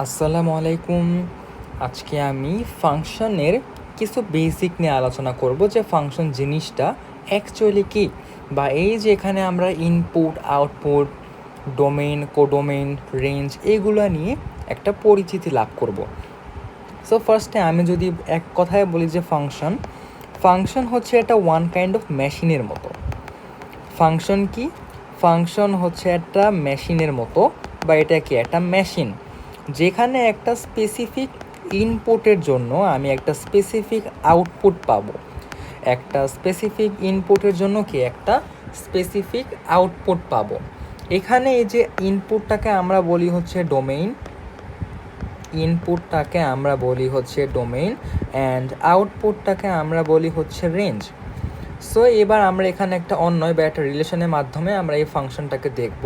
আসসালামু আলাইকুম। আজকে আমি ফাংশনের কিছু বেসিক নিয়ে আলোচনা করব যে ফাংশন জিনিসটা অ্যাকচুয়ালি কী, বা এই যে এখানে আমরা input output domain codomain range এগুলো নিয়ে একটা পরিচিতি লাভ করব। সো ফার্স্টে আমি যদি এক কথায় বলি যে ফাংশন হচ্ছে একটা ওয়ান কাইন্ড অফ মেশিনের মতো। ফাংশন কি? ফাংশন হচ্ছে একটা মেশিনের মতো, বা এটা কি একটা মেশিন যেখানে একটা স্পেসিফিক ইনপুটের জন্য আমি একটা স্পেসিফিক আউটপুট পাবো। একটা স্পেসিফিক ইনপুটের জন্য কি একটা স্পেসিফিক আউটপুট পাবো। এখানে এই যে ইনপুটটাকে আমরা বলি হচ্ছে ডোমেইন, অ্যান্ড আউটপুটটাকে আমরা বলি হচ্ছে রেঞ্জ। সো এবার আমরা এখানে একটা অন্যয় বা একটা রিলেশনের মাধ্যমে আমরা এই ফাংশনটাকে দেখব।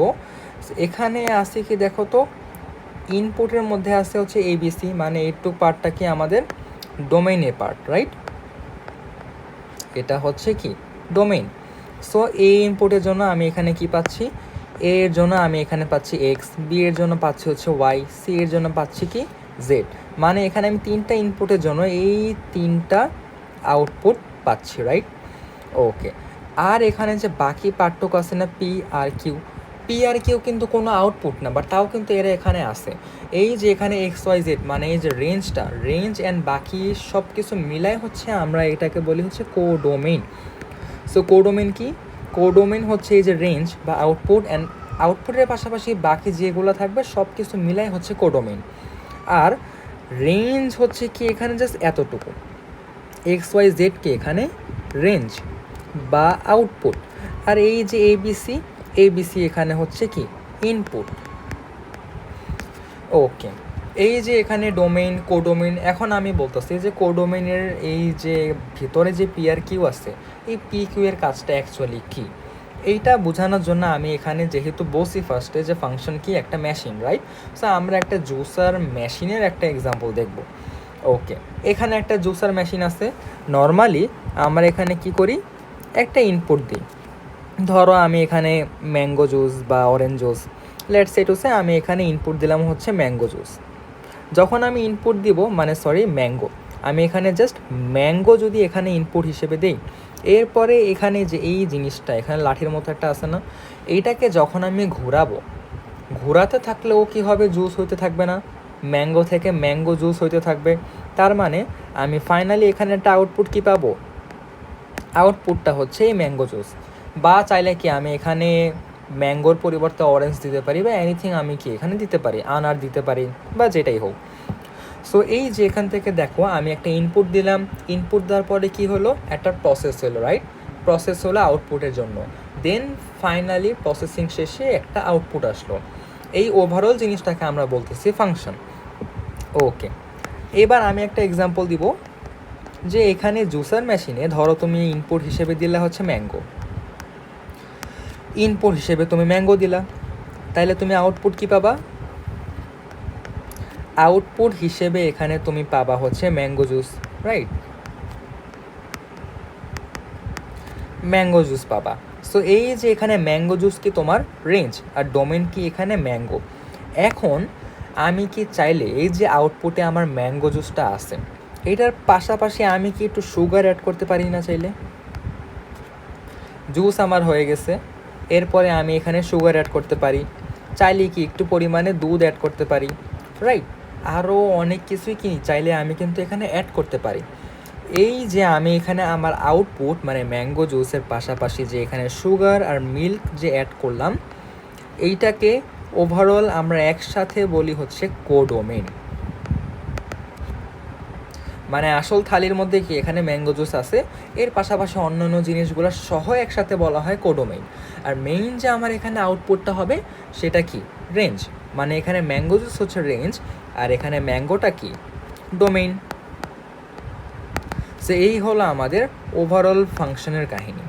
এখানে আছে কি দেখো তো, ইনপুটের মধ্যে আছে হচ্ছে এবিসি, মানে এইটুক পার্টটা কি আমাদের ডোমেইনের পার্ট, রাইট? এটা হচ্ছে কি ডোমেইন। সো এ ইনপুটের জন্য আমি এখানে কি পাচ্ছি, এ এর জন্য আমি এখানে পাচ্ছি এক্স, বি এর জন্য পাচ্ছি হচ্ছে ওয়াই, সি এর জন্য পাচ্ছি কি জেড। মানে এখানে আমি তিনটা ইনপুটের জন্য এই তিনটা আউটপুট পাচ্ছি, রাইট? ওকে। আর এখানে যে বাকি পার্টটুকু আছে না, পি আর কিউ কিন্তু কোনো আউটপুট না, বাট তাও কিন্তু এরা এখানে আসে। এই যে এখানে এক্স ওয়াই জেড, মানে এই যে রেঞ্জ অ্যান্ড বাকি সব কিছু মিলাই হচ্ছে আমরা এটাকে বলি হচ্ছে কোডোমেইন। সো কোডোমেইন কি? কোডোমেইন হচ্ছে এই যে রেঞ্জ বা আউটপুট, অ্যান্ড আউটপুটের পাশাপাশি বাকি যেগুলো থাকবে সব কিছু মিলাই হচ্ছে কোডোমেইন। আর রেঞ্জ হচ্ছে কি এখানে জাস্ট এতটুকু, এক্স ওয়াই জেডকে এখানে রেঞ্জ বা আউটপুট। আর এই যে এবিসি এখানে হচ্ছে কি ইনপুট। ওকে। এই যে এখানে ডোমেইন কোডোমেইন, এখন আমি বলতেছি যে কোডোমেইনের এই যে ভিতরে যে পি আর কিউ আছে, এই পি কিউ এর কাজটা অ্যাকচুয়ালি কী, এইটা বোঝানোর জন্য আমি এখানে যেহেতু বলছি ফার্স্টে যে ফাংশন কি একটা মেশিন, রাইট? সো আমরা একটা জুসার মেশিনের একটা এক্সাম্পল দেখব। ওকে, এখানে একটা জুসার মেশিন আছে। নর্মালি আমরা এখানে কি করি, একটা ইনপুট দিই। ধরো আমি এখানে ম্যাঙ্গো জুস বা orange juice, let's say to say আমি এখানে ইনপুট দিলাম হচ্ছে ম্যাঙ্গো জুস। যখন আমি ইনপুট দিব, মানে ম্যাঙ্গো, আমি এখানে জাস্ট ম্যাঙ্গো যদি এখানে ইনপুট হিসেবে দিই, এরপরে এখানে যে এই জিনিসটা এখানে লাঠির মতো একটা আছে না, এইটাকে যখন আমি ঘোরাতে থাকলেও কী হবে, জুস হইতে থাকবে না, ম্যাঙ্গো থেকে ম্যাঙ্গো জুস হইতে থাকবে। তার মানে আমি ফাইনালি এখানে একটা আউটপুট কী পাবো, আউটপুটটা হচ্ছে এই ম্যাঙ্গো জুস। বা চাইলে কি আমি এখানে ম্যাঙ্গোর পরিবর্তে অরেঞ্জ দিতে পারি, বা এনিথিং আমি কি এখানে দিতে পারি, আনার দিতে পারি, বা যেটাই হোক। সো এই যে এখান থেকে দেখো আমি একটা ইনপুট দিলাম, ইনপুট দেওয়ার পরে কি হলো, একটা প্রসেস হলো, রাইট? প্রসেস হলো আউটপুটের জন্য। দেন ফাইনালি প্রসেসিং শেষে একটা আউটপুট আসলো। এই ওভারঅল জিনিসটাকে আমরা বলতেছি ফাংশন। ওকে, এবার আমি একটা এক্সাম্পল দিব যে এখানে জুসার মেশিনে ধরো তুমি ইনপুট হিসেবে দিলে হচ্ছে ম্যাঙ্গো, ইনপুট হিসেবে তুমি ম্যাঙ্গো দিলা, তাইলে তুমি আউটপুট কি পাবা, আউটপুট হিসেবে এখানে তুমি পাবা হচ্ছে mango juice, right? Mango juice পাবা। সো এই যে এখানে ম্যাঙ্গো জুস কি তোমার রেঞ্জ, আর ডোমেন কি এখানে ম্যাঙ্গো। এখন আমি কি চাইলে এই যে আউটপুটে আমার ম্যাঙ্গো জুসটা আছে, এটার পাশাপাশি আমি কি একটু সুগার অ্যাড করতে পারি না? চাইলে জুস আমার হয়ে গেছে, এরপরে আমি এখানে সুগার অ্যাড করতে পারি, চাইলে কি একটু পরিমাণে দুধ অ্যাড করতে পারি, রাইট? আরও অনেক কিছুই কি চাইলে আমি কিন্তু এখানে অ্যাড করতে পারি। এই যে আমি এখানে আমার আউটপুট মানে ম্যাঙ্গো জুসের পাশাপাশি যে এখানে সুগার আর মিল্ক যে অ্যাড করলাম, এইটাকে ওভারঅল আমরা একসাথে বলি হচ্ছে কোডোমেইন। মানে আসল থালির মধ্যে কি এখানে ম্যাঙ্গো জুস আছে, এর পাশাপাশি অন্যান্য জিনিসগুলো সহ একসাথে বলা হয় কোডোমেইন। আর মেইন যে আমার এখানে আউটপুটটা হবে সেটা কি রেঞ্জ, মানে এখানে ম্যাঙ্গো জুস হচ্ছে রেঞ্জ, আর এখানে ম্যাঙ্গোটা কি ডোমেইন। সো এই হলো আমাদের ওভারঅল ফাংশনের কাহিনী।